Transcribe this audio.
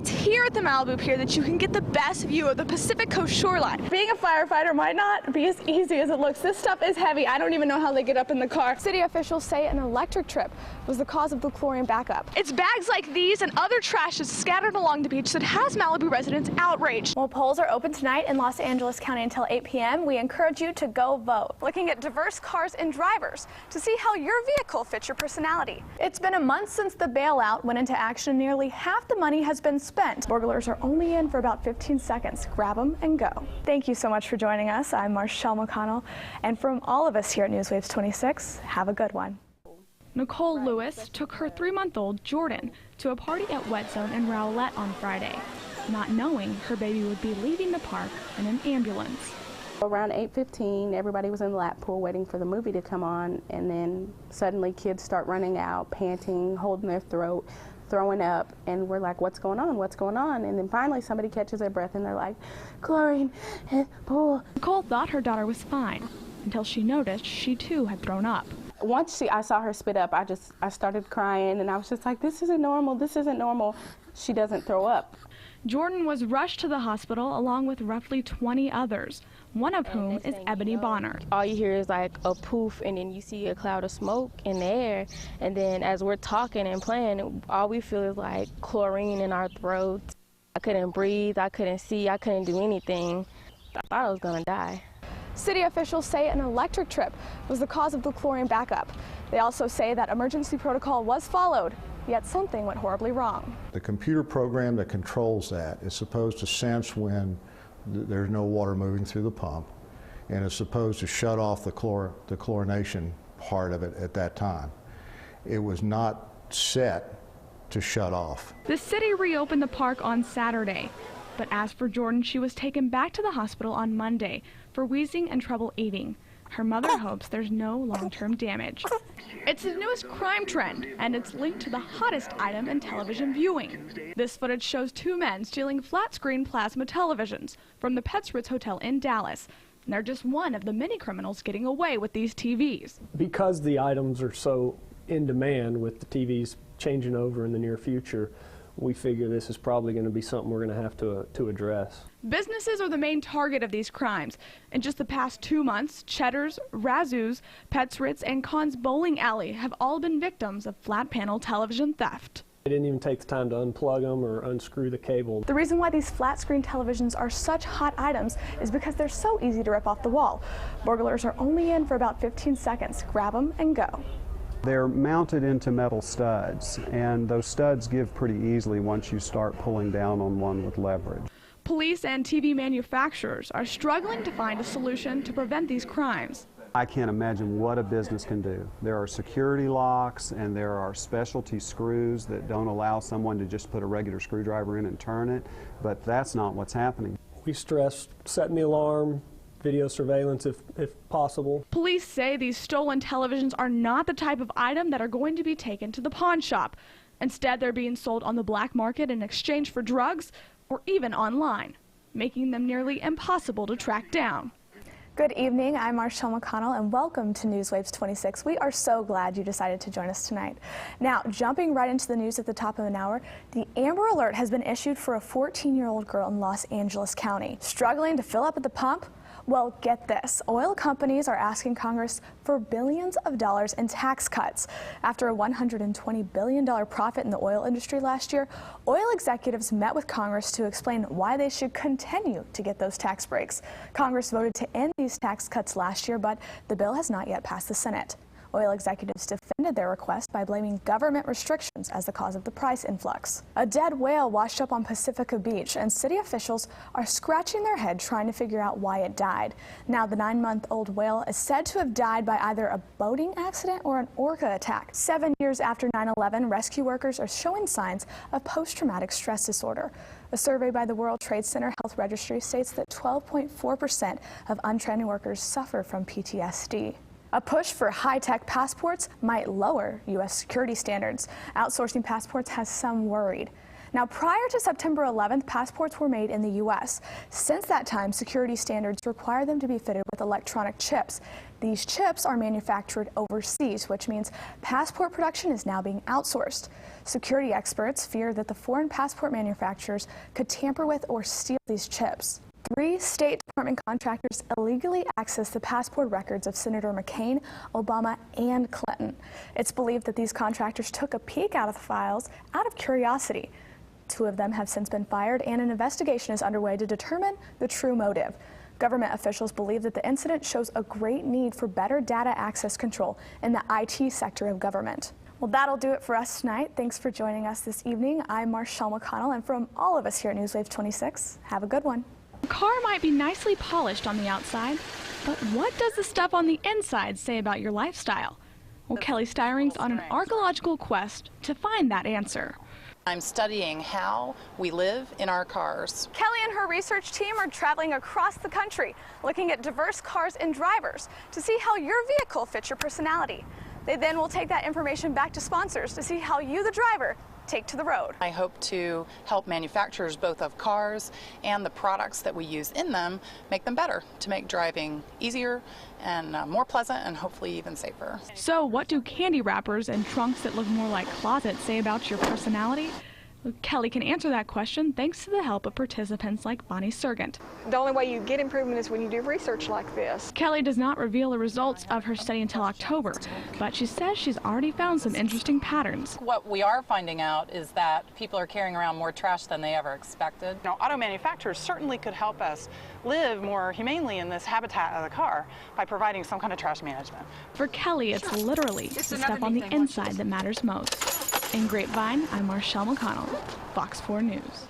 it's here at the Malibu Pier that you can get the best view of the Pacific Coast shoreline. Being a firefighter might not be as easy as it looks. This stuff is heavy. I don't even know how they get up in the car. City officials say an electric trip was the cause of the chlorine backup. It's bags like these and other trashes scattered along the beach that has Malibu residents outraged. Well, polls are open tonight in Los Angeles County until 8 p.m. We encourage you to go vote. Looking at diverse cars and drivers to see how your vehicle fits your personality. It's been a month since the bailout went into action. Nearly half the money has been spent. Burglars are only in for about 15 seconds. Grab them and go. Thank you so much for joining us. I'm Marchelle McConnell, and from all of us here at Newswaves 26, have a good one. Nicole Lewis took her 3-month-old Jordan to a party at Wet Zone in Rowlett on Friday, not knowing her baby would be leaving the park in an ambulance. Around 8:15, everybody was in the lap pool waiting for the movie to come on, and then suddenly kids start running out, panting, holding their throat, throwing up, and we're like, what's going on, what's going on? And then finally somebody catches their breath and they're like, chlorine, pool. Nicole thought her daughter was fine until she noticed she too had thrown up. Once I saw her spit up, I started crying, and I was just like, this isn't normal, this isn't normal. She doesn't throw up. Jordan was rushed to the hospital along with roughly 20 others, one of whom is Ebony Bonner. All you hear is like a poof, and then you see a cloud of smoke in the air, and then as we're talking and playing, all we feel is like chlorine in our throats. I couldn't breathe, I couldn't see, I couldn't do anything. I thought I was gonna die. City officials say an electric trip was the cause of the chlorine backup. They also say that emergency protocol was followed, yet something went horribly wrong. The computer program that controls that is supposed to sense when there's no water moving through the pump, and it's supposed to shut off the chlorination part of it at that time. It was not set to shut off. The city reopened the park on Saturday, but as for Jordan, she was taken back to the hospital on Monday for wheezing and trouble eating. Her mother hopes there's no long-term damage. It's the newest crime trend, and it's linked to the hottest item in television viewing. This footage shows 2 men stealing flat-screen plasma televisions from the Pets Ritz Hotel in Dallas. And they're just one of the many criminals getting away with these TVs. Because the items are so in demand with the TVs changing over in the near future, we figure this is probably going to be something we're going to have to address. Businesses are the main target of these crimes. In just the past 2 months, Cheddar's, Razoo's, Pets Ritz, and Kahn's Bowling Alley have all been victims of flat panel television theft. They didn't even take the time to unplug them or unscrew the cable. The reason why these flat screen televisions are such hot items is because they're so easy to rip off the wall. Burglars are only in for about 15 seconds. Grab them and go. They're mounted into metal studs, and those studs give pretty easily once you start pulling down on one with leverage. Police and TV manufacturers are struggling to find a solution to prevent these crimes. I can't imagine what a business can do. There are security locks and there are specialty screws that don't allow someone to just put a regular screwdriver in and turn it, but that's not what's happening. We stress setting the alarm, video surveillance if possible. Police say these stolen televisions are not the type of item that are going to be taken to the pawn shop. Instead, they're being sold on the black market in exchange for drugs or even online, making them nearly impossible to track down. Good evening, I'm Marchelle McConnell and welcome to Newswaves 26. We are so glad you decided to join us tonight. Now, jumping right into the news at the top of an hour, the Amber Alert has been issued for a 14-year-old girl in Los Angeles County. Struggling to fill up at the pump? Well, get this. Oil companies are asking Congress for billions of dollars in tax cuts. After a $120 billion profit in the oil industry last year, oil executives met with Congress to explain why they should continue to get those tax breaks. Congress voted to end these tax cuts last year, but the bill has not yet passed the Senate. Oil executives defended their request by blaming government restrictions as the cause of the price influx. A dead whale washed up on Pacifica Beach, and city officials are scratching their head trying to figure out why it died. Now, the 9-month-old whale is said to have died by either a boating accident or an orca attack. 7 years after 9/11, rescue workers are showing signs of post-traumatic stress disorder. A survey by the World Trade Center Health Registry states that 12.4% of untrained workers suffer from PTSD. A push for high-tech passports might lower U.S. security standards. Outsourcing passports has some worried. Now, prior to September 11th, passports were made in the U.S. Since that time, security standards require them to be fitted with electronic chips. These chips are manufactured overseas, which means passport production is now being outsourced. Security experts fear that the foreign passport manufacturers could tamper with or steal these chips. 3 State Department contractors illegally accessed the passport records of Senator McCain, Obama, and Clinton. It's believed that these contractors took a peek out of the files out of curiosity. 2 of them have since been fired, and an investigation is underway to determine the true motive. Government officials believe that the incident shows a great need for better data access control in the IT sector of government. Well, that'll do it for us tonight. Thanks for joining us this evening. I'm Marchelle McConnell, and from all of us here at Newswave 26, have a good one. A car might be nicely polished on the outside, but what does the stuff on the inside say about your lifestyle? Well, Kelly Steiring's on an archaeological quest to find that answer. I'm studying how we live in our cars. Kelly and her research team are traveling across the country, looking at diverse cars and drivers to see how your vehicle fits your personality. They then will take that information back to sponsors to see how you, the driver, take to the road. I hope to help manufacturers both of cars and the products that we use in them make them better, to make driving easier and more pleasant and hopefully even safer. So what do candy wrappers and trunks that look more like closets say about your personality? Well, Kelly can answer that question thanks to the help of participants like Bonnie Sergant. The only way you get improvement is when you do research like this. Kelly does not reveal the results of her study until October, but she says she's already found some interesting patterns. What we are finding out is that people are carrying around more trash than they ever expected. Now, auto manufacturers certainly could help us live more humanely in this habitat of the car by providing some kind of trash management. For Kelly, it's literally the stuff on the inside that matters most. In Grapevine, I'm Marchelle McConnell, Fox 4 News.